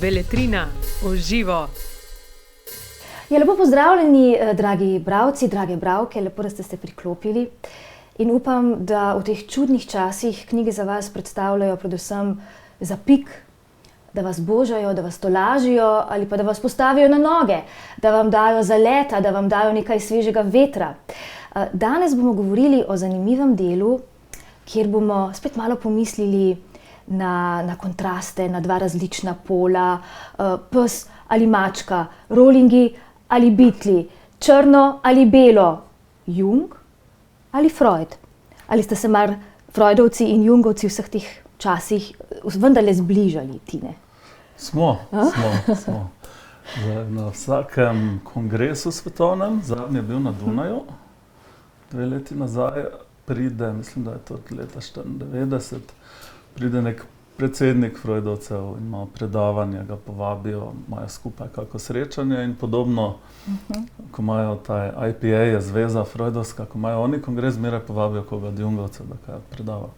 Beletrina v živo. Lepo pozdravljeni, dragi bralci, drage bralke, lepo, da ste se priklopili. In upam, da v teh čudnih časih knjige za vas predstavljajo predvsem zapik, da vas božajo, da vas tolažijo ali pa da vas postavijo na noge, da vam dajo zaleta, da vam dajo nekaj svežega vetra. Danes bomo govorili o zanimivem delu, kjer bomo spet malo pomislili na kontraste, na dva različna pola, pes ali mačka, Rollingi ali Beatli, črno ali belo, Jung ali Freud. Ali ste se mar Freudovci in Jungovci v vseh teh časih vendarle zbližali, Tine? Smo. Na vsakem kongresu svetovnem, zadnji je bil na Dunaju, 2 leti nazaj, pride, mislim, da je to od leta 1994, pride nek predsednik Freudovcev in ima predavanje, ga povabijo, imajo skupaj kako srečanje in podobno, ko imajo ta IPA, je zveza Freudovska, ko imajo oni kongres, zmeraj povabijo koga od Jungovcev, da kaj predava.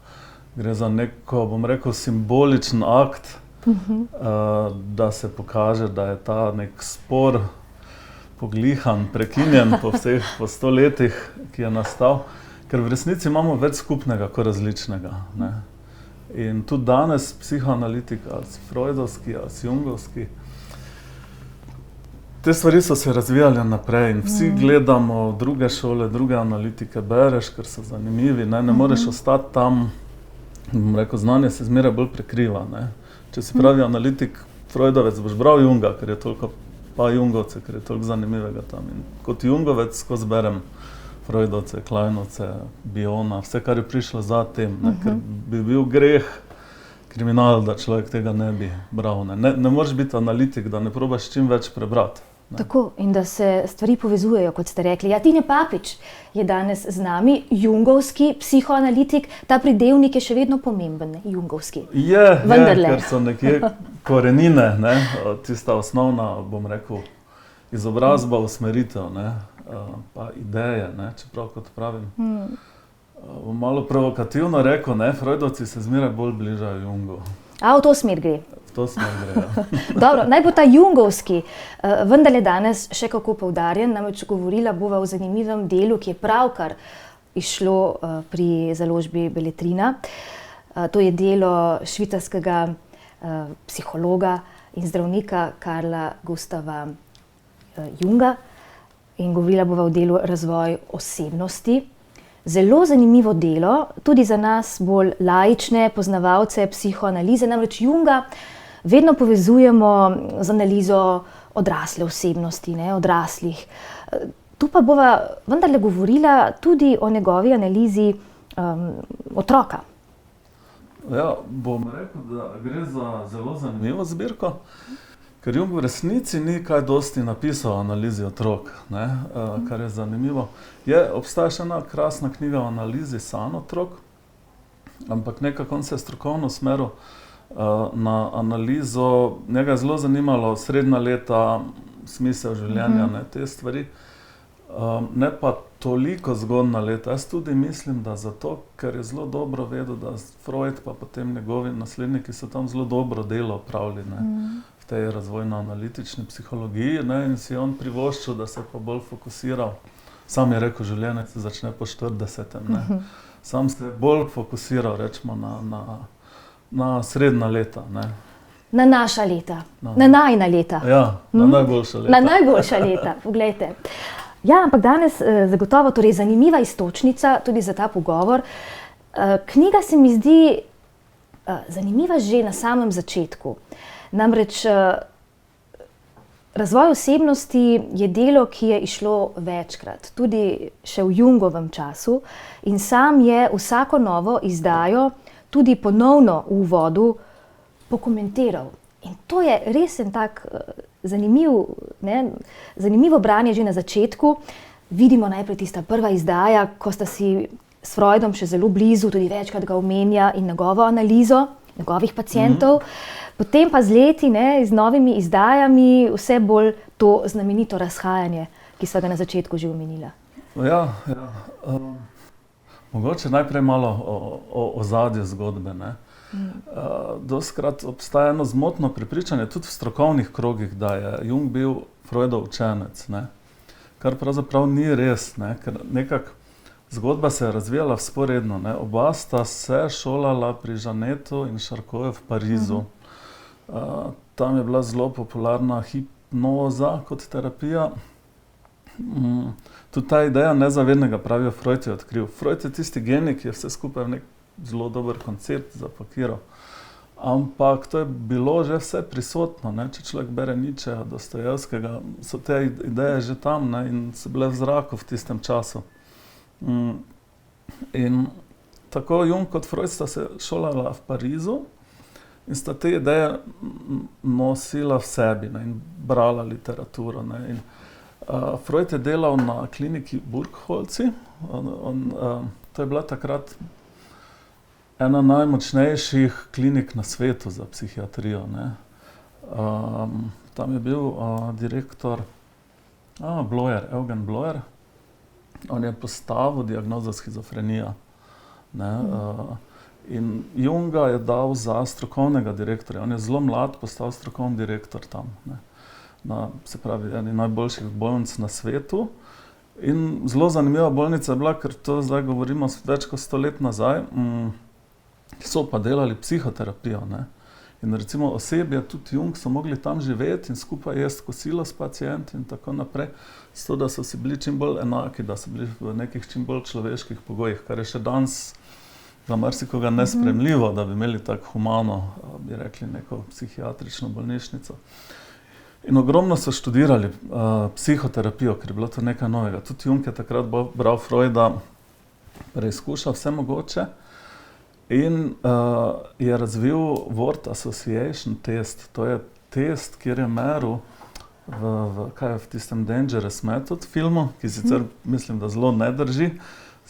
Gre za neko, bom rekel, simboličen akt, da se pokaže, da je ta nek spor poglihan, prekinjen po 100 letih, ki je nastal, ker v resnici imamo več skupnega kot različnega, ne. In tudi danes psihoanalitika, ali freudovski, ali jungovski, te stvari so se razvijale naprej in vsi gledamo druge šole, druge analitike, bereš, ker so zanimivi, ne moreš ostati tam, bom rekel, znanje se zmeraj bolj prekriva, ne. Če si pravi analitik, Freudovec, boš bral Junga, ker je toliko, pa Jungovce, ker je toliko zanimivega tam. In kot Jungovec skozi berem Freudovce, Kleinovce, Biona, vse, kar je prišlo za tem, ne, ker bi bil greh, kriminal, da človek tega ne bi bral. Ne moreš biti analitik, da ne probaš čim več prebrati. Ne. Tako, in da se stvari povezujejo, kot ste rekli. Ja, Tine Papič je danes z nami, jungovski psihoanalitik, ta pridevnik je še vedno pomemben, ne? Jungovski. Je, ker so nekje korenine, ne, tista osnovna, bom rekel, izobrazba, usmeritev, ne, pa ideje, ne, čeprav kot pravim. Bom malo provokativno rekel, ne, Freudovci se zmeraj bolj bližajo Jungu. A, v to smer gre? V to smer gre, ja. Dobro, naj bo ta jungovski, vendarle danes še kako poudarjen, namreč govorila bova o zanimivem delu, ki je pravkar izšlo pri založbi Beletrina. To je delo švicarskega psihologa in zdravnika Carla Gustava Junga in govorila bova o delu Razvoj osebnosti. Zelo zanimivo delo, tudi za nas bolj laične poznavalce psihoanalize, namreč Junga vedno povezujemo z analizo odrasle osebnosti, ne, odraslih. Tu pa bova vendarle govorila tudi o njegovi analizi otroka. Ja, bom rekel, da gre za zelo zanimivo zbirko, ker Jung v resnici ni kaj dosti napisal o analizi otrok, ne, kar je zanimivo. Obstaja še ena krasna knjiga o analizi sanj otrok, ampak nekako on se je strokovno usmeril na analizo, njega je zelo zanimalo srednja leta, smisel življenja, ne, te stvari, ne pa toliko zgodnja leta. Jaz tudi mislim, da zato, ker je zelo dobro vedel, da Freud pa potem njegovi nasledniki so tam zelo dobro delo opravili, ne, v tej razvojno-analitični psihologiji, ne, in si on privoščil, da se pa bolj fokusiral. Sam je rekel, življenje se začne po 40. Ne. Sam se je bolj fokusiral, rečemo, na srednja leta, ne. Na naša leta, na najina leta. Ja, na najboljša leta. Na najboljša leta, poglejte. Ja, ampak danes zagotovo torej zanimiva iztočnica tudi za ta pogovor. Knjiga se mi zdi zanimiva že na samem začetku. Namreč Razvoj osebnosti je delo, ki je izšlo večkrat, tudi še v Jungovem času, in sam je vsako novo izdajo tudi ponovno v uvodu pokomentiral. In to je res en tak zanimivo branje že na začetku. Vidimo najprej tista prva izdaja, ko sta si s Freudom še zelo blizu, tudi večkrat ga omenja in njegovo analizo njegovih pacientov. Potem pa z leti, ne, z novimi izdajami, vse bolj to znamenito razhajanje, ki sva ga na začetku že omenila. Ja. Mogoče najprej malo o ozadju zgodbe, ne. Dostikrat obstaja eno zmotno prepričanje, tudi v strokovnih krogih, da je Jung bil Freudov učenec, ne. Kar pravzaprav ni res, ne, ker nekako zgodba se je razvijala vzporedno, ne. Oba sta se šolala pri Jeanetu in Charcotu v Parizu. Tam je bila zelo popularna hipnoza kot terapija. Tudi ta ideja nezavednega, pravijo, Freud je odkril. Freud je tisti genij, ki je vse skupaj v nek zelo dober koncept zapakiral. Ampak to je bilo že vse prisotno, ne? Če človek bere Nietzscheja, Dostojevskega, so te ideje že tam, ne? In so bile v zraku v tistem času. In tako Jung kot Freud sta se šolala v Parizu in sta te ideje nosila v sebi, ne? In brala literaturo, ne? In Freud je delal na kliniki Burgholzi. To je bila takrat ena najmočnejših klinik na svetu za psihiatrijo, ne. Tam je bil direktor Bloyer, Eugen Bloyer. On je postavil diagnozo shizofrenija, ne. In Junga je dal za strokovnega direktorja. On je zelo mlad postal strokovni direktor tam, ne. Se pravi, eni najboljših bolnic na svetu. In zelo zanimiva bolnica je bila, ker to zdaj govorimo več kot 100 let nazaj, so pa delali psihoterapijo, ne. In recimo osebje, tudi Jung, so mogli tam živeti in skupaj jesti kosilo s pacienti in tako naprej, zato da so si bili čim bolj enaki, da so bili v nekih čim bolj človeških pogojih, kar je še danes za marsikoga nesprejemljivo, da bi imeli tako humano, bi rekli, neko psihiatrično bolnišnico. In ogromno so študirali psihoterapijo, ker je bilo to nekaj novega. Tudi Jung je takrat bral Freuda, preizkušal vse mogoče in je razvil word association test. To je test, kjer je meril v tistem Dangerous Method filmu, ki sicer mislim, da zelo ne drži,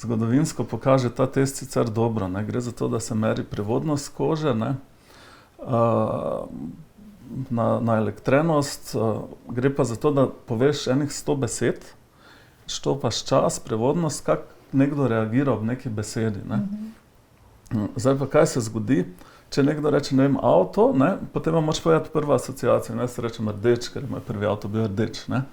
zgodovinsko pokaže ta test sicer dobro, ne. Gre za to, da se meri prevodnost kože, ne. Na elektrenost, gre pa za to, da poveš enih 100 besed, štopaš čas, prevodnost, kako nekdo reagira ob neki besedi, ne. Zdaj pa kaj se zgodi, če nekdo reče, ne vem, avto, ne, potem moraš povedati prvo asociacijo, ne, se rečem rdeč, ker je moj prvi avto bil rdeč, ne.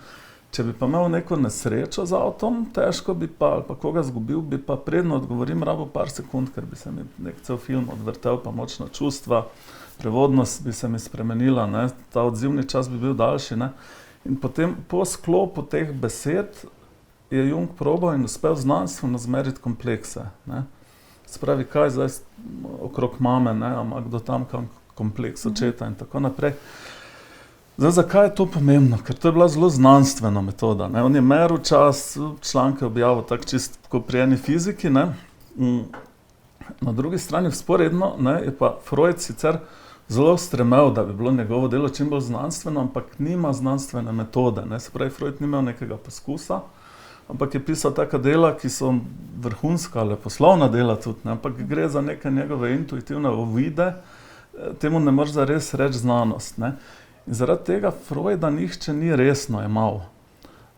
Če bi pa imel neko nesrečo z avtom, težko bi pa, ali pa koga zgubil, bi pa predno odgovorim rabo par sekund, ker bi se mi nek cel film odvrtel, pa močna čustva, prevodnost bi se mi spremenila, ne, ta odzivni čas bi bil daljši, ne. In potem po sklopu teh besed je Jung probal in uspel znanstveno zmeriti komplekse, ne. Se pravi, kaj zdaj okrog mame, ne, ima kdo tam kompleks očeta in tako naprej. Zdaj, zakaj je to pomembno? Ker to je bila zelo znanstvena metoda, ne. On je meril čas, članke objavil tako čisto kot pri eni fiziki, ne. Na drugi strani vzporedno, ne, je pa Freud sicer zelo stremel, da bi bilo njegovo delo čim bolj znanstveno, ampak nima znanstvene metode, ne. Se pravi, Freud ni imel nekega poskusa, ampak je pisal taka dela, ki so vrhunska, leposlovna dela tudi, ne, ampak gre za neke njegove intuitivne uvide, temu ne moreš zares reči znanost, ne. In zaradi tega Freuda nihče ni resno jemal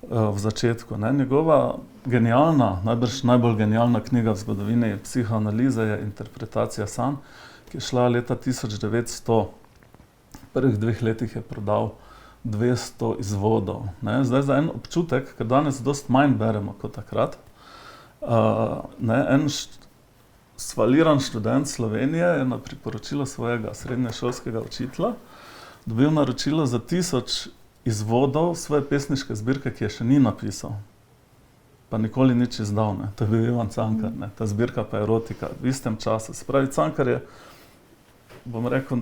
v začetku, ne. Njegova genialna, najbolj genialna knjiga v zgodovini psihoanalize je Interpretacija sanj, ki je šla leta 1900. V prvih 2 letih je prodal 200 izvodov, ne. Zdaj za en občutek, ker danes dosti manj beremo kot takrat, ne, en sfaliran študent Slovenije je na priporočilo svojega srednješolskega učitelja dobil naročilo za 1000 izvodov svoje pesniške zbirke, ki je še ni napisal. Pa nikoli nič izdal, ne. To je bil Ivan Cankar, ne. Ta zbirka pa erotika v istem času. Se pravi, Cankar je, bom rekel,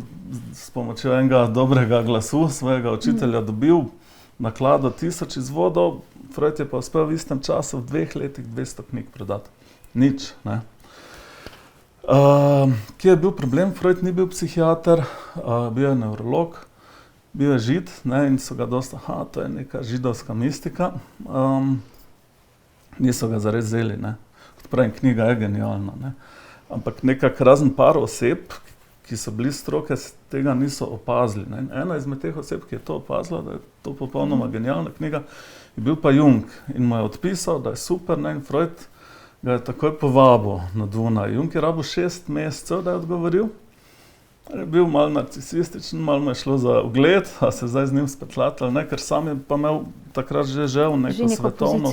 s pomočjo enega dobrega glasu svojega učitelja dobil naklado 1000 izvodov, Freud je pa uspel v istem času v 2 letih 200 knjig prodati. Nič, ne. Kje je bil problem? Freud ni bil psihiater, bil je nevrolog, bil je Žid, ne, in so ga dosti, to je neka židovska mistika. Niso ga zares vzeli, ne. Kot pravim, knjiga je genialna, ne. Ampak nekako razen par oseb, ki so bili stroke, tega niso opazili, ne. In ena izmed teh oseb, ki je to opazila, da je to popolnoma genialna knjiga, je bil pa Jung in mu je odpisal, da je super, ne, in Freud ga je takoj povabil na Dunaj. Jung je rabil 6 mesecev, da je odgovoril. Je bil malo narcisističen, malo mu je šlo za ugled, a se zdaj z njim spetlatal, ne, ker sam je pa imel takrat že žel neko svetovno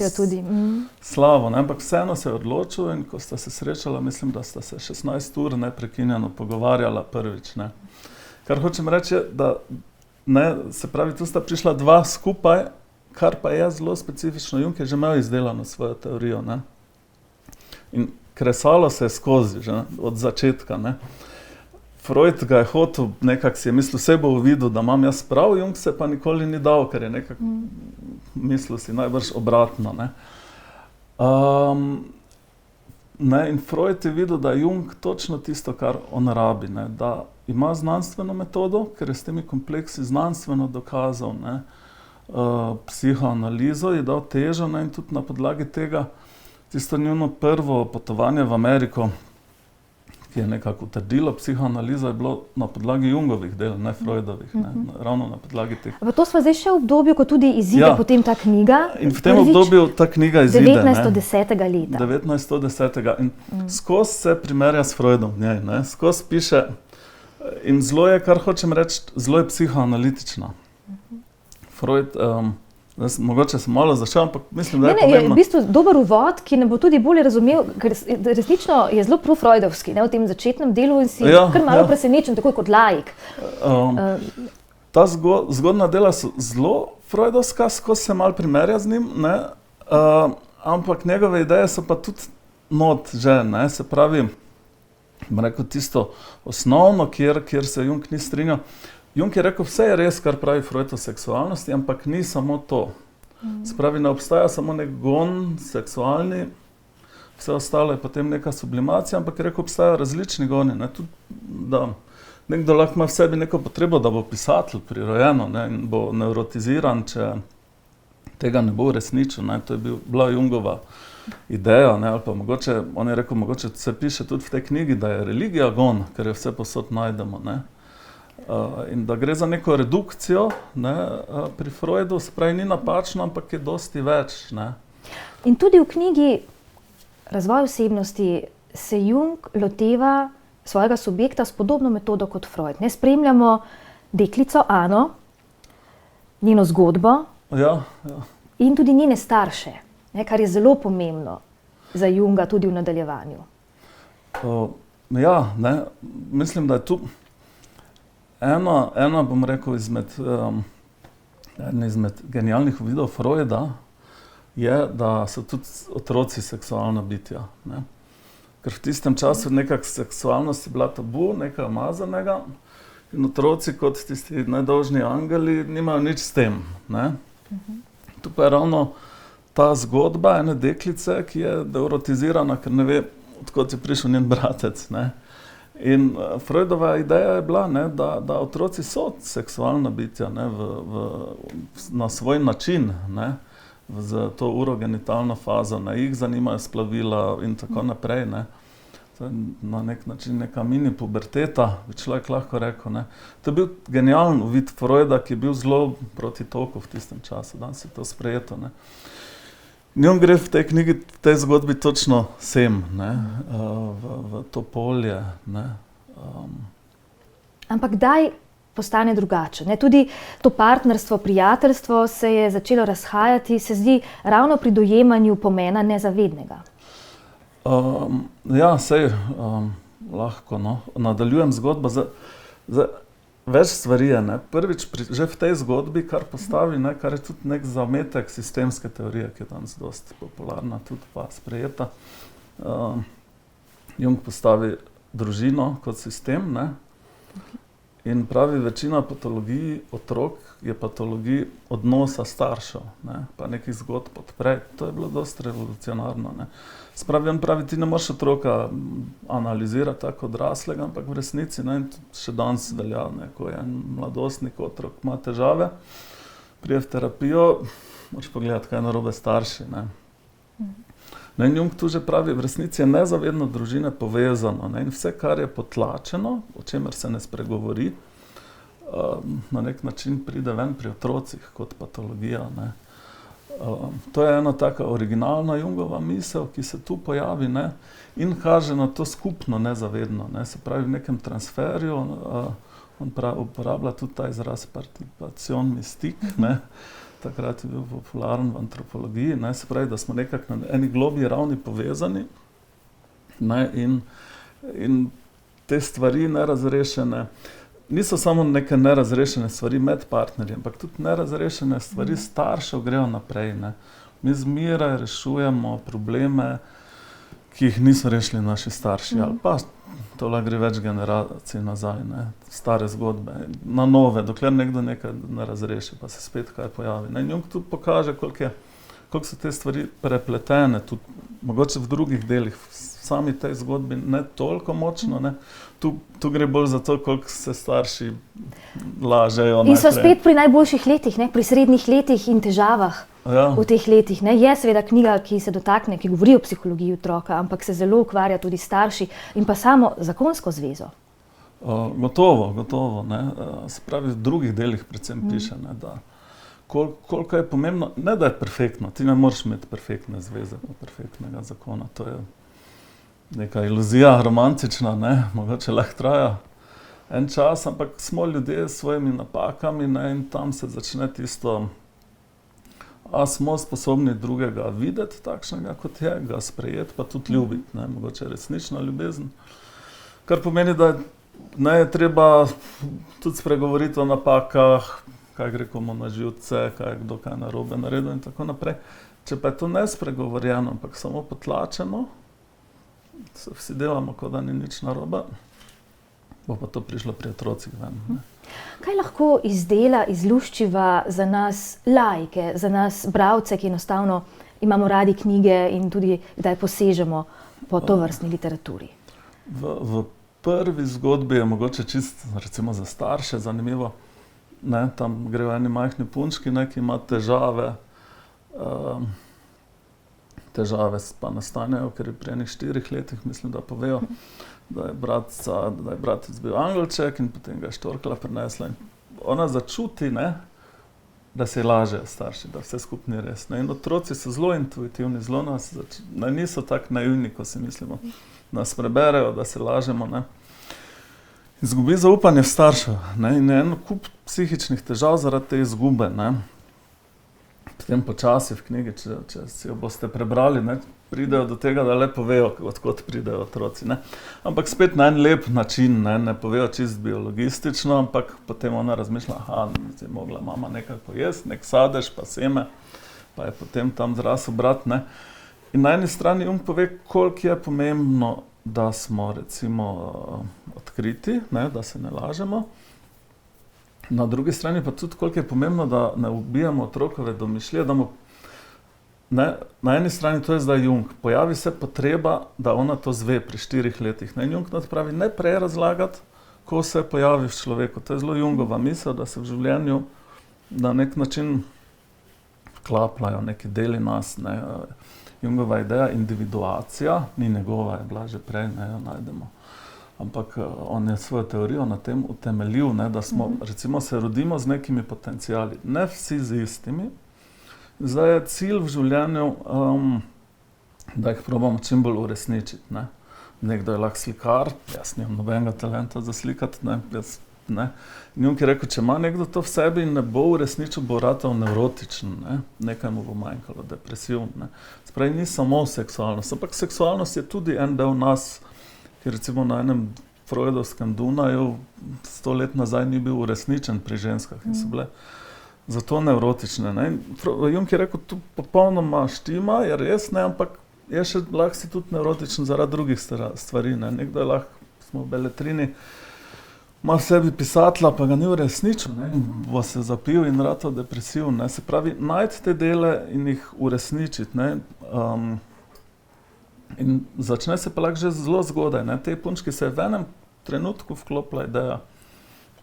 slavo, ne, ampak vseeno se je odločil in ko sta se srečala, mislim, da sta se 16 ur neprekinjeno pogovarjala prvič, ne. Kar hočem reči je, da ne, se pravi, tu sta prišla dva skupaj, kar pa je zelo specifično. Jung je že imel izdelano svojo teorijo, ne. In kresalo se je skozi, že od začetka, ne. Freud ga je hotel, nekako si je mislil, vse bo videl, da imam jaz prav, Jung se pa nikoli ni dal, ker je nekako mislil si najbrž obratno, ne. Ne, in Freud je videl, da je Jung točno tisto, kar on rabi, ne, da ima znanstveno metodo, ker je s temi kompleksi znanstveno dokazal, ne, psihoanalizo, je dal težo, ne, in tudi na podlagi tega tisto njuno prvo potovanje v Ameriko, ki je nekako utrdilo psihoanalizo, je bilo na podlagi Jungovih del, ne Freudovih, ne, ravno na podlagi teh. Pa to sva zdaj še v obdobju, ko tudi izide potem ta knjiga. In v tem obdobju ta knjiga izide, 1910. leta. 1910. In skozi se primerja s Freudom v njej, ne, skozi piše in zelo je, kar hočem reči, zelo je psihoanalitična. Freud, mogoče sem malo začel, ampak mislim, da je pomembno. Je v bistvu dober uvod, ki ne bo tudi bolje razumel, ker resnično je zelo pro-freudovski, ne, v tem začetnem delu in si kar malo presenečen, takoj kot laik. Ta zgodna dela so zelo freudovska, skozi se malo primerja z njim, ne, ampak njegove ideje so pa tudi not že, ne, se pravi, bom rekel tisto osnovno, kjer se Jung ni strinjal. Jung je rekel, vse je res, kar pravi Freud o seksualnosti, ampak ni samo to. Se pravi, ne obstaja samo nek gon seksualni, vse ostalo je potem neka sublimacija, ampak je rekel, obstajajo različni goni, ne, tudi, da nekdo lahko ima v sebi neko potrebo, da bo pisatelj prirojeno, ne, in bo nevrotiziran, če tega ne bo uresničil, ne, to je bila Jungova ideja, ne, ali pa mogoče, on je rekel, mogoče se piše tudi v tej knjigi, da je religija gon, ker je vse posod najdemo, ne. In da gre za neko redukcijo, ne, pri Freudu, se pravi, ni napačno, ampak je dosti več, ne. In tudi v knjigi Razvoj osebnosti se Jung loteva svojega subjekta s podobno metodo kot Freud. Ne, spremljamo deklico Ano, njeno zgodbo in tudi njene starše, ne, kar je zelo pomembno za Junga tudi v nadaljevanju. Ja, ne, mislim, da je tu ena, bom rekel, izmed genialnih vidov Freuda je, da so tudi otroci seksualna bitja, ne. Ker v tistem času nekako seksualnost je bila tabu, nekaj umazanega in otroci kot tisti nedolžni angeli nimajo nič s tem, ne. Tu pa je ravno ta zgodba ene deklice, ki je nevrotizirana, ker ne ve, odkot je prišel njen bratec, ne. In Freudova ideja je bila, ne, da otroci so seksualna bitja, ne, na svoj način, ne, z to urogenitalno fazo, ne, jih zanimajo splavila in tako naprej, ne. To je na nek način neka mini puberteta, bi človek lahko rekel, ne. To je bil genialen uvid Freuda, ki je bil zelo proti toku v tistem času, danes je to sprejeto, ne. Njom gre v tej knjigi, v tej zgodbi točno sem, ne, v to polje, ne. Ampak kdaj postane drugače, ne? Tudi to partnerstvo, prijateljstvo se je začelo razhajati, se zdi ravno pri dojemanju pomena nezavednega. Ja, sej lahko, no. Nadaljujem zgodbo. Več stvari je, ne. Prvič, že v tej zgodbi, kar postavi, ne, kar je tudi nek zametek sistemske teorije, ki je danes dosti popularna, tudi pa sprejeta. Jung postavi družino kot sistem, ne. In pravi, večina patologij otrok je patologij odnosa staršev, ne, pa nekih zgodb odprej. To je bilo dosti revolucionarno, ne. Spravi, on pravi, ti ne moreš otroka analizirati tako odraslega, ampak v resnici, ne, in še danes velja, ne, ko je en mladostnik, otrok ima težave, pride v terapijo, moraš pogledati, kaj je narobe starši, ne. Ne, in Jung tu že pravi, v resnici je nezavedno družine povezano, ne, in vse, kar je potlačeno, o čemer se ne spregovori, na nek način pride ven pri otrocih kot patologija, ne. To je ena taka originalna Jungova misel, ki se tu pojavi, ne, in kaže na to skupno nezavedno, ne, se pravi v nekem transferju, on uporablja tudi ta izraz participacion mystik, ne, takrat je bil popularen v antropologiji, ne, se pravi, da smo nekako na eni globlji ravni povezani, ne, in te stvari nerazrešene, niso samo neke nerazrešene stvari med partnerji, ampak tudi nerazrešene stvari staršev grejo naprej, ne. Mi zmeraj rešujemo probleme, ki jih niso rešili naši starši, ali pa to lahko gre več generacij nazaj, ne, stare zgodbe, na nove, dokler nekdo nekaj ne razreši, pa se spet kaj pojavi, ne. In Jung tudi pokaže, koliko so te stvari prepletene, tudi mogoče v drugih delih, v sami tej zgodbi ne toliko močno, ne. Tu gre bolj za to, koliko se starši lažejo. In so spet pri najboljših letih, ne, pri srednjih letih in težavah. Ja. V teh letih, ne, je seveda knjiga, ki se dotakne, ki govori o psihologiji otroka, ampak se zelo ukvarja tudi starši in pa samo zakonsko zvezo. Gotovo, ne, se pravi v drugih delih predvsem piše, ne, da koliko je pomembno, ne da je perfektno, ti ne moreš imeti perfektne zveze, perfektnega zakona, to je neka iluzija romantična, ne, mogoče lahko traja en čas, ampak smo ljudje s svojimi napakami, ne, in tam se začne tisto, a smo sposobni drugega videti takšnega, kot je, ga sprejeti, pa tudi ljubiti, ne, mogoče resnična ljubezen. Kar pomeni, da ne je treba tudi spregovoriti o napakah, kaj gre komu na živce, kdo kaj narobe naredil in tako naprej. Če pa je to nespregovorjeno, ampak samo potlačeno, se vsi delamo, kot da ni nič narobe, bo pa to prišlo pri otrocih ven, ne. Kaj lahko izdela, izluščiva za nas laike, za nas bralce, ki enostavno imamo radi knjige in tudi kdaj posežemo po tovrstni literaturi? V prvi zgodbi je mogoče čisto, recimo za starše, zanimivo, ne, tam gre v eni majhni punčki, ne, ki ima težave pa nastanejo, ker je pri enih 4 letih, mislim, da povejo, da je bratec bil angelček in potem ga je štorkla prinesla. In ona začuti, ne, da se lažejo starši, da vse skupaj ni res, ne. In otroci so zelo intuitivni, zelo niso tako naivni, ko si mislimo. Nas preberejo, da se lažemo, ne. Izgubi zaupanje v staršev, ne, in je en kup psihičnih težav zaradi te izgube, ne. Potem počasi v knjigi, če si jo boste prebrali, ne, pridejo do tega, da le povejo, odkot pridejo otroci, ne. Ampak spet na en lep način, ne povejo čisto biologistično, ampak potem ona razmišlja, je mogla mama nekaj pojesti, nek sadež pa seme, pa je potem tam zrasel brat, ne. In na eni strani Jung pove, koliko je pomembno, da smo recimo odkriti, ne, da se ne lažemo. Na drugi strani pa tudi, koliko je pomembno, da ne ubijamo otrokove domišljije, da mu, ne, na eni strani to je zdaj Jung, pojavi se potreba, da ona to zve pri 4 letih. Ne, in Jung pravi, ne prej razlagati, ko se pojavi v človeku. To je zelo Jungova misel, da se v življenju na nek način vklapljajo neki deli nas, ne. Jungova ideja individuacija, ni njegova, je bila že prej, ne, jo najdemo. Ampak on je svojo teorijo na tem utemeljil, ne, da smo, recimo, se rodimo z nekimi potenciali, ne vsi z istimi. Zdaj je cilj v življenju, da jih probamo čim bolj uresničiti, ne. Nekdo je lahko slikar, jaz nimam nobenega talenta za slikati, ne. In Jung je rekel, če ima nekdo to v sebi in ne bo uresničil, bo ratal nevrotičen, ne. Nekaj mu bo manjkalo, depresiv, ne. Spravi, ni samo seksualnost, ampak seksualnost je tudi en del nas, ki recimo na enem freudovskem Dunaju 100 let nazaj ni bil uresničen pri ženskah in so bile zato nevrotične, ne. Jung je rekel, tu popolnoma štima, je res, ne, ampak je še lahko si tudi nevrotičen zaradi drugih stvari, ne. Nekdo je lahko, smo v beletrini, ima v sebi pisatla, pa ga ni uresničil, ne, bo se zapil in ratal depresiv, ne. Se pravi, najti te dele in jih uresničiti, ne. In začne se pa lahko že zelo zgodaj, ne. Tej punčki se je v enem trenutku vklopila ideja,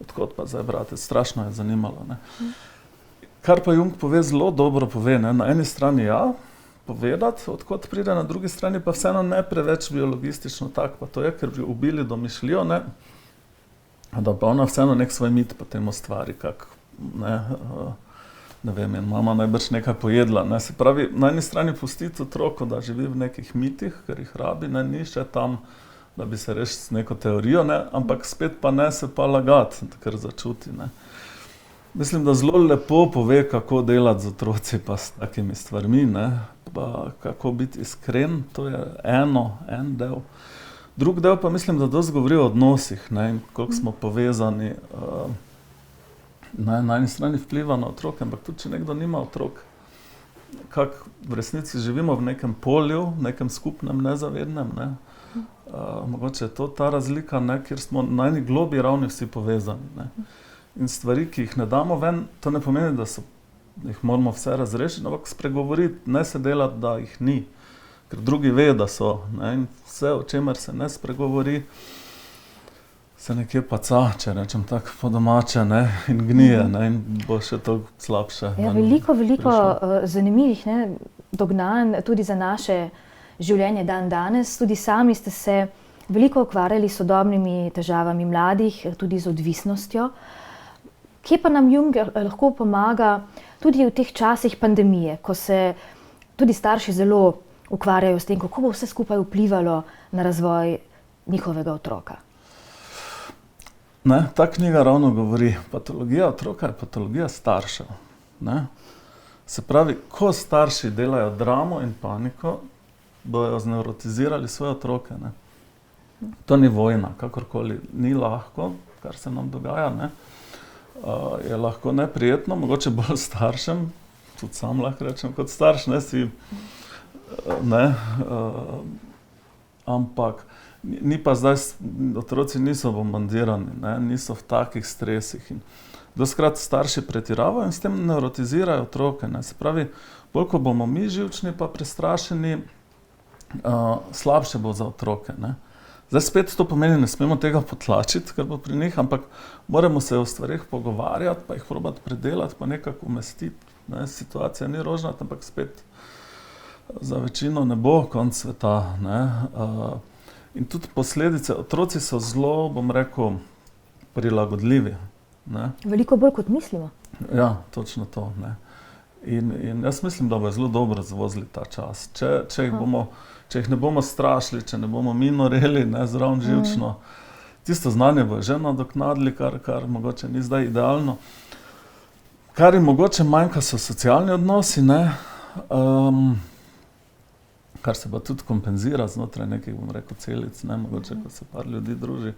odkot pa zdaj bratec, strašno je zanimalo, ne. Kar pa Jung pove, zelo dobro pove, ne, na eni strani povedati, odkot pride, na drugi strani pa vseeno ne preveč biologistično tak, pa to je, ker bi ubili domišljijo, ne, da pa ona vseeno nek svoj mit potem ustvari, kak, ne, ne vem, je mama najbrž nekaj pojedla. Ne. Se pravi, na eni strani pustiti otroku, da živi v nekih mitih, ker jih rabi, ne, ni še tam, da bi se rešil s neko teorijo, ne, ampak spet pa ne se pa lagati, ker začuti. Ne. Mislim, da zelo lepo pove, kako delati z otroci pa s takimi stvarmi, ne, pa kako biti iskren, to je en del. Drug del pa mislim, da dosti govori o odnosih, ne, in koliko smo povezani. Na eni strani vpliva na otroke, ampak tudi, če nekdo nima otrok, kako v resnici živimo v nekem polju, nekem skupnem, nezavednem, ne. Mogoče je to ta razlika, ne, kjer smo na eni globlji ravni vsi povezani, ne. In stvari, ki jih ne damo ven, to ne pomeni, da jih moramo vse razrešiti, ampak spregovoriti, ne se delati, da jih ni, ker drugi ve, da so, ne, in vse, o čemer se ne spregovori, se nekje paca, če rečem tako po domače, ne, in gnije, ne, in bo še toliko slabše. Ja, veliko zanimivih, ne, dognanj tudi za naše življenje danes. Tudi sami ste se veliko ukvarjali s sodobnimi težavami mladih, tudi z odvisnostjo. Kje pa nam Jung lahko pomaga tudi v teh časih pandemije, ko se tudi starši zelo ukvarjajo s tem, kako bo vse skupaj vplivalo na razvoj njihovega otroka? Ne, ta knjiga ravno govori, patologija otroka je patologija staršev. Ne. Se pravi, ko starši delajo dramo in paniko, bojo znevrotizirali svoje otroke. Ne. To ni vojna, kakorkoli, ni lahko, kar se nam dogaja. Ne. Je lahko neprijetno, mogoče bolj staršem, tudi sam lahko rečem kot starš, ampak ni pa zdaj, otroci niso bombardirani, ne, niso v takih stresih. In dostikrat starši pretiravajo in s tem nevrotizirajo otroke. Ne. Se pravi, bolj ko bomo mi živčni pa prestrašeni, slabše bo za otroke. Ne. Zdaj spet to pomeni, ne smemo tega potlačiti, kar bo pri njih, ampak moramo se o stvarih pogovarjati, pa jih probati predelati, pa nekako umestiti. Ne. Situacija ni rožnata, ampak spet za večino ne bo konec sveta. Ne. In tudi posledice, otroci so zelo, bom rekel, prilagodljivi. Ne. Veliko bolj kot mislimo. Ja, točno to. Ne. In jaz mislim, da bo zelo dobro zvozili ta čas. Če jih ne bomo strašili, če ne bomo mi noreli, ne, zraven živčno, tisto znanje bo že nadoknadili, kar mogoče ni zdaj idealno. Kar jim mogoče manjka, so socialni odnosi, ne. Kar se pa tudi kompenzira znotraj nekih, bom rekel, celic, ne, mogoče, ko se par ljudi druži,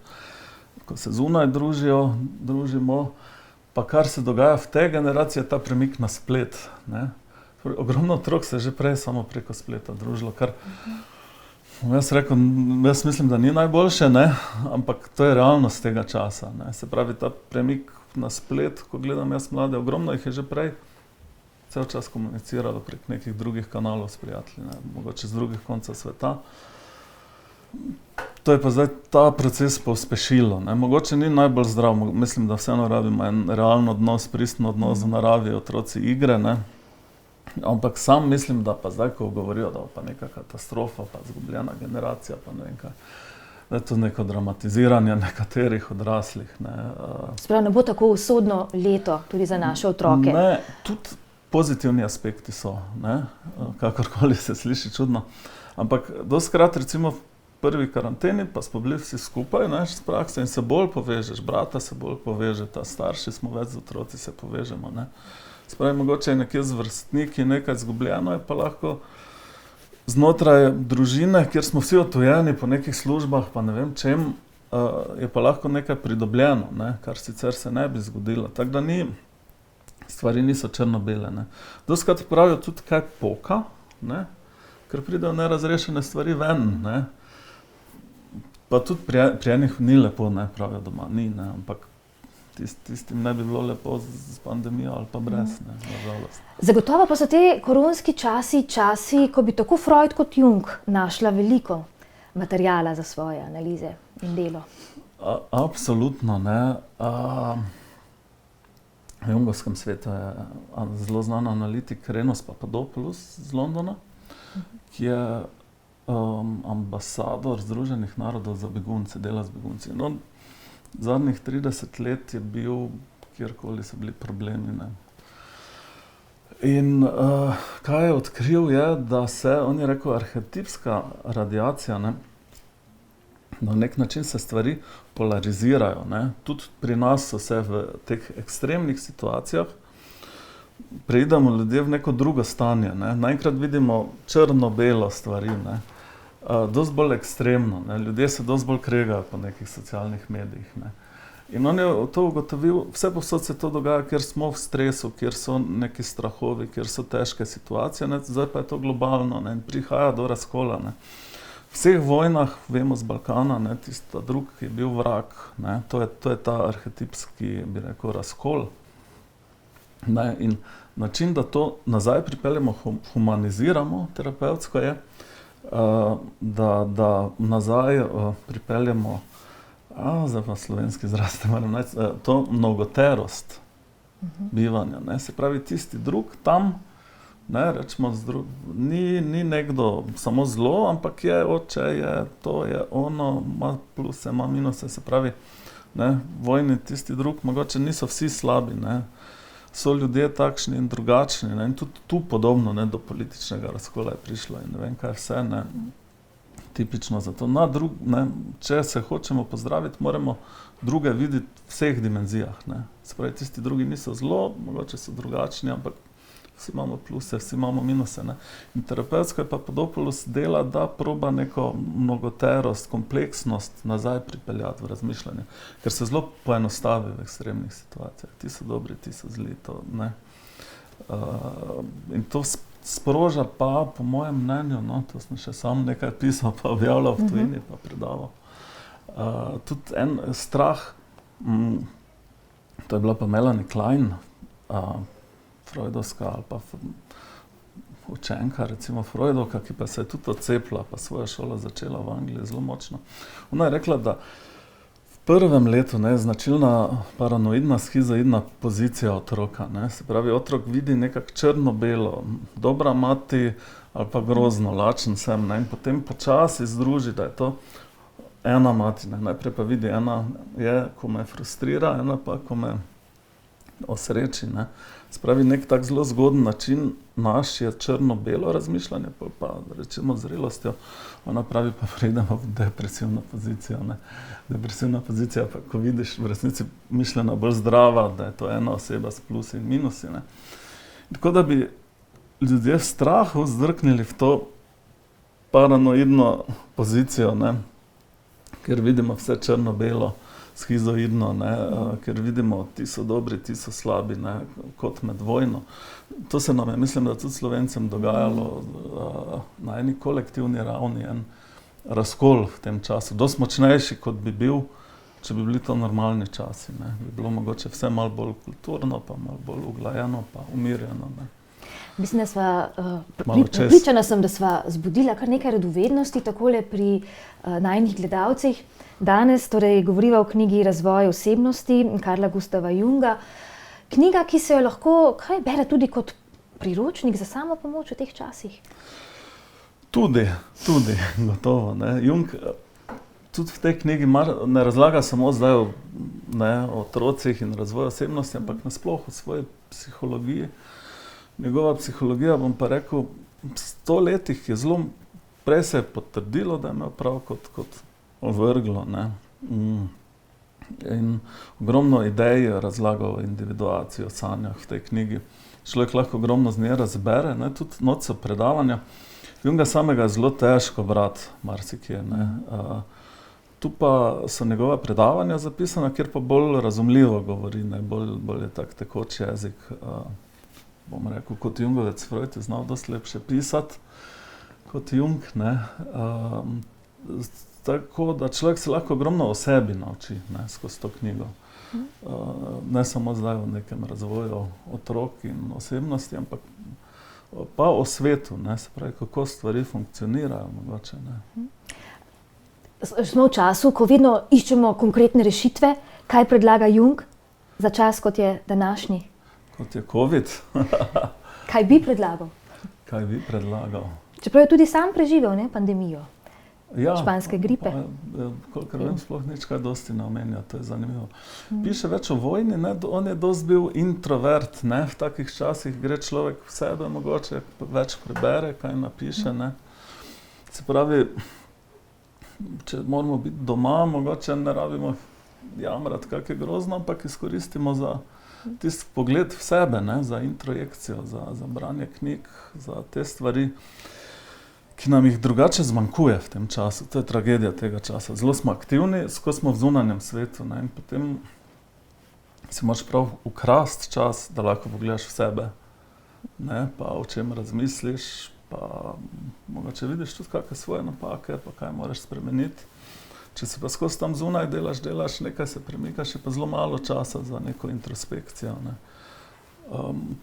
ko se zunaj družimo, pa kar se dogaja v tej generaciji, je ta premik na splet, ne. Ogromno otrok se je že prej samo preko spleta družilo, kar jaz mislim, da ni najboljše, ne, ampak to je realnost tega časa, ne. Se pravi, ta premik na splet, ko gledam jaz mlade, ogromno jih je že prej cel čas komuniciralo prek nekih drugih kanalov s prijatelji, ne, mogoče z drugih koncev sveta. To je pa zdaj ta proces pospešilo, ne. Mogoče ni najbolj zdrav, mislim, da vseeno rabimo en realen odnos, pristen odnos v naravi, otroci igre, ne. Ampak sam mislim, da pa zdaj, ko govorijo, da pa neka katastrofa, pa izgubljena generacija, pa ne vem kaj, da je to neko dramatiziranje nekaterih odraslih, ne. Sprav, ne bo tako usodno leto tudi za naše otroke? Ne, tudi pozitivni aspekti so, ne, kakorkoli se sliši čudno. Ampak dostikrat recimo v prvi karanteni pa smo bili vsi skupaj, ne, s prakso in se bolj povežeš, brata se bolj povežeta, starši smo več z otroci, se povežemo, ne. Spravi, mogoče je nekje z vrstniki nekaj izgubljeno, je pa lahko znotraj družine, kjer smo vsi odtujeni po nekih službah, pa ne vem čem, je pa lahko nekaj pridobljeno, ne, kar sicer se ne bi zgodilo. Tako da stvari niso črno-bele, ne. Dostikrat pravijo tudi kaj poka, ne, ker pridejo nerazrešene stvari ven, ne. Pa tudi pri enih ni lepo, ne, pravijo doma, ni, ne, ampak tistim ne bi bilo lepo z pandemijo ali pa brez, ne, nažalost. Zagotovo pa so te koronski časi, ko bi tako Freud kot Jung našla veliko materijala za svoje analize in delo. Absolutno, ne. V jungovskem svetu je zelo znan analitik Renos Papadopoulos iz Londona, ki je ambasador Združenih narodov za begunce, dela z begunci. No, zadnjih 30 let je bil, kjerkoli so bili problemi, ne. In kaj je odkril je, da se, on je rekel, arhetipska radiacija, ne, na nek način se stvari polarizirajo. Ne. Tudi pri nas so se v teh ekstremnih situacijah preidemo ljudje v neko drugo stanje. Ne. Naenkrat vidimo črno-belo stvari, ne. Dosti bolj ekstremno. Ne. Ljudje se dosti bolj kregajo po nekih socialnih medijih. Ne. In on je to ugotovil, vse povsod se to dogaja, kjer smo v stresu, kjer so neki strahovi, kjer so težke situacije, ne. Zdaj pa je to globalno, ne. In prihaja do razkola. Ne. V vseh vojnah, vemo z Balkana, ne, tista drug, ki je bil vrag, ne, to je ta arhetipski, bi rekel, razkol. Ne, in način, da to nazaj pripeljemo, humaniziramo terapevtsko je, da nazaj pripeljemo, zdaj pa slovenski izraz, to mnogoterost bivanja. Ne. Se pravi, tisti drug tam, ne, rečemo, ni nekdo samo zlo, ampak je oče, je to, je ono, ima pluse, ima minuse, se pravi, ne, vojni tisti drug, mogoče niso vsi slabi, ne. So ljudje takšni in drugačni, ne, in tudi tu podobno, ne, do političnega razkola je prišlo in ne vem kaj vse, ne, tipično za to. Ne, če se hočemo pozdraviti, moramo druge videti v vseh dimenzijah, ne. Se pravi, tisti drugi niso zlo, mogoče so drugačni, ampak vsi imamo pluse, vsi imamo minuse, ne. In terapevtsko je pa Podopoulos dela, da proba neko mnogoterost, kompleksnost nazaj pripeljati v razmišljanje, ker se zelo poenostavi v ekstremnih situacijah. Ti so dobri, ti so zli, to, ne. In to sproža pa, po mojem mnenju, no, to sem še sam nekaj pisal, pa objavljal v tujini, pa predaval. Tudi en strah, to je bila pa Melanie Klein, freudovska ali pa učenka, recimo Freudovka, ki pa se je tudi odcepila, pa svojo šolo začela v Angliji zelo močno. Ona je rekla, da v prvem letu, ne, značilna paranoidna, schizoidna pozicija otroka, ne, se pravi, otrok vidi nekako črno-belo, dobra mati ali pa grozno, lačen sem, ne, in potem počasi združi, da je to ena mati, ne, najprej pa vidi, ena je, ko me frustrira, ena pa, ko me osreči, ne. Spravi, nek tak zelo zgoden način naš je črno-belo razmišljanje, pa recimo zrelostjo, ona pravi, pa pridemo v depresivno pozicijo, ne. Depresivna pozicija, pa ko vidiš v resnici mišljena bolj zdrava, da je to ena oseba s plusi in minusi, ne. Tako da bi ljudje v strahu zdrknili v to paranoidno pozicijo, ne, ker vidimo vse črno-belo, schizoidno, ne, ker vidimo, ti so dobri, ti so slabi, ne, kot med vojno. To se nam je, mislim, da tudi Slovencem dogajalo na eni kolektivni ravni, en razkol v tem času. Dosti močnejši, kot bi bil, če bi bili to normalni časi, ne. Bi bilo mogoče vse malo bolj kulturno, pa malo bolj uglajeno, pa umirjeno, ne. Mislim, da sva, pripričana sem, da sva zbudila kar nekaj radovednosti takole pri najinih gledalcih. Danes torej govoriva o knjigi Razvoj osebnosti Carla Gustava Junga. Knjiga, ki se jo lahko kaj bere tudi kot priročnik za samopomoč v teh časih. Tudi, gotovo, ne. Jung tudi v tej knjigi ne razlaga samo zdaj o otrocih in razvoju osebnosti, ampak nasploh o svoji psihologiji. Njegova psihologija, bom pa rekel, v 100 letih je zelo, prej se je potrdilo, da je imel prav kot ovrglo, ne. In ogromno idej je razlagal o individuaciji, o sanjah v tej knjigi. Človek lahko ogromno z nje razbere, ne, tudi noč so predavanja. Junga samega je zelo težko brati, marsikje, ne. Tu pa so njegova predavanja zapisana, kjer pa bolj razumljivo govori, ne, bolj je tak tekoč jezik. Bom rekel, kot Jungovec Freud je znal dosti lepše pisati kot Jung, ne. Tako da človek se lahko ogromno o sebi nauči, ne, skozi to knjigo. Ne samo zdaj o nekem razvoju otrok in osebnosti, ampak pa o svetu, ne, se pravi, kako stvari funkcionirajo mogoče, ne. Smo v času, ko vedno iščemo konkretne rešitve, kaj predlaga Jung za čas, kot je današnji. Kot je COVID. Kaj bi predlagal? Kaj bi predlagal? Čeprav je tudi sam preživel, ne, pandemijo. španske gripe. Kolikor vem, sploh nič kaj dosti ne omenja, to je zanimivo. Piše več o vojni, ne, on je dosti bil introvert, ne, v takih časih gre človek v sebe, mogoče več prebere, kaj napiše, ne. Se pravi, če moramo biti doma, mogoče ne rabimo jamrati, kak je grozno, ampak izkoristimo za tisti pogled v sebe, ne, za introjekcijo, za branje knjig, za te stvari, ki nam jih drugače zmanjkuje v tem času. To je tragedija tega časa. Zelo smo aktivni, skozi smo v zunanjem svetu, ne, in potem si moraš prav ukrasti čas, da lahko pogledaš v sebe, ne, pa o čem razmisliš, pa mogoče vidiš tudi kakšne svoje napake, pa kaj moraš spremeniti. Če si pa skozi tam zunaj delaš, nekaj se premikaš, je pa zelo malo časa za neko introspekcijo, ne.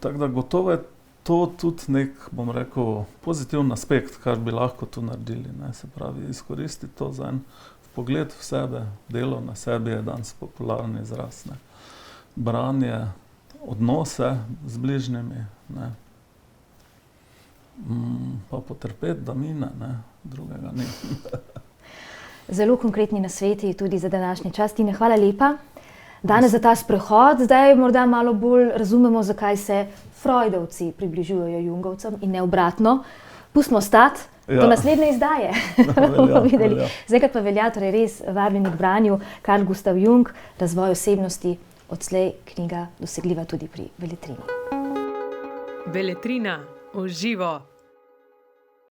Tako da gotovo je to tudi nek, bom rekel, pozitiven aspekt, kar bi lahko tu naredili, ne. Se pravi, izkoristiti to za en pogled v sebe, delo na sebi je danes popularni izraz, ne. Branje, odnose z bližnjimi, ne. Pa potrpeti, da mine, ne, drugega ni. Zelo konkretni nasveti tudi za današnji čas. Tine, hvala lepa. Danes za ta sprehod, zdaj morda malo bolj razumemo, zakaj se Freudovci približujejo Jungovcem in ne obratno. Pustimo stati do naslednje izdaje. Velja. Zdaj pa velja, torej res vabljeni k branju Carl Gustav Jung, Razvoj osebnosti, odslej knjiga dosegljiva tudi pri Beletrini. Beletrina v živo.